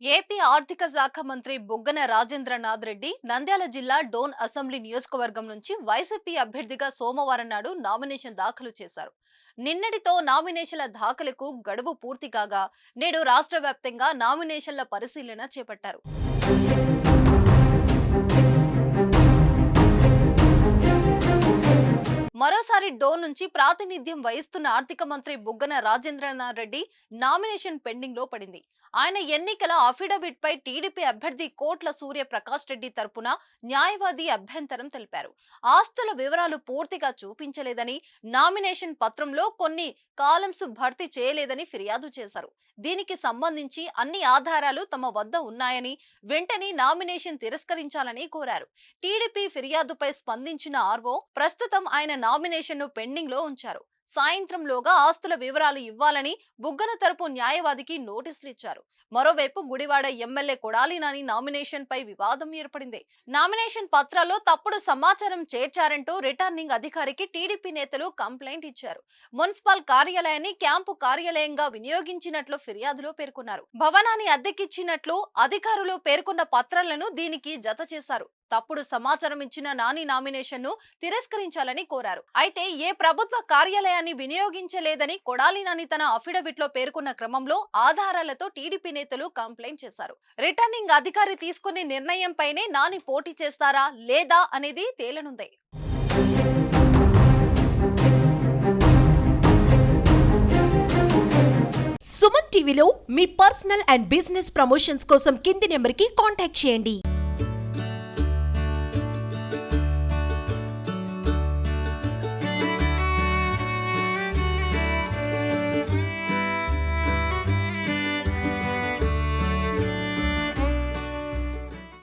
AP ఆర్థిక శాఖ మంత్రి బుగ్గన రాజేంద్రనాథ్ రెడ్డి నంద్యాల జిల్లా డోన్ అసెంబ్లీ నియోజకవర్గం నుంచి వైసీపీ అభ్యర్థిగా సోమవారం నాడు నామినేషన్ దాఖలు చేశారు. నిన్నటితో నామినేషన్ల దాఖలకు గడువు పూర్తి కాగా నేడు రాష్ట్ర వ్యాప్తంగా నామినేషన్ల పరిశీలన చేపట్టారు. మరోసారి డోన్ నుంచి ప్రాతినిధ్యం వహిస్తున్న ఆర్థిక మంత్రి బుగ్గన రాజేంద్రనాథ్ రెడ్డి నామినేషన్ పెండింగ్ లో పడింది. ఆయన ఎన్నికల అఫిడవిట్ పై టీడీపీ అభ్యర్థి కోట్ల సూర్య ప్రకాష్ రెడ్డి తరపున న్యాయవాది అభ్యంతరం తెలిపారు. ఆస్తుల వివరాలు పూర్తిగా చూపించలేదని, నామినేషన్ పత్రంలో కొన్ని కాలమ్స్ భర్తీ చేయలేదని ఫిర్యాదు చేశారు. దీనికి సంబంధించి అన్ని ఆధారాలు తమ వద్ద ఉన్నాయని, వెంటనే నామినేషన్ తిరస్కరించాలని కోరారు. టీడీపీ ఫిర్యాదుపై స్పందించిన ఆర్వో ప్రస్తుతం ఆయన నామినేషన్ ను పెండింగ్ లో ఉంచారు. సాయంత్రంలోగా ఆస్తుల వివరాలు ఇవ్వాలని బుగ్గన తరపు న్యాయవాదికి నోటీసులు ఇచ్చారు. మరోవైపు గుడివాడ ఎమ్మెల్యే కొడాలి నాని నామినేషన్ పై వివాదం ఏర్పడింది. నామినేషన్ పత్రాల్లో తప్పుడు సమాచారం చేర్చారంటూ రిటర్నింగ్ అధికారికి టీడీపీ నేతలు కంప్లైంట్ ఇచ్చారు. మున్సిపల్ కార్యాలయాన్ని క్యాంపు కార్యాలయంగా వినియోగించినట్లు ఫిర్యాదులో పేర్కొన్నారు. భవనాన్ని అద్దెకిచ్చినట్లు అధికారులు పేర్కొన్న పత్రాలను దీనికి జత చేశారు. తప్పుడు సమాచారం ఇచ్చిన నాని నామినేషన్ ను తిరస్కరించాలని కోరారు. అయితే ఏ ప్రభుత్వ కార్యాలయాన్ని వినియోగించలేదని కొడాలి నాని తన అఫిడవిట్ లో పేర్కొన్న క్రమంలో ఆధారాలతో టీడీపీ నేతలు కంప్లైంట్ చేశారు. రిటర్నింగ్ అధికారి తీసుకునే నిర్ణయంపైనే నాని పోటీ చేస్తారా లేదా అనేది తేలనుంది. సుమన్ టీవీలో మీ పర్సనల్ అండ్ బిజినెస్ ప్రమోషన్స్ కోసం కింది నెంబర్కి కాంటాక్ట్ చేయండి.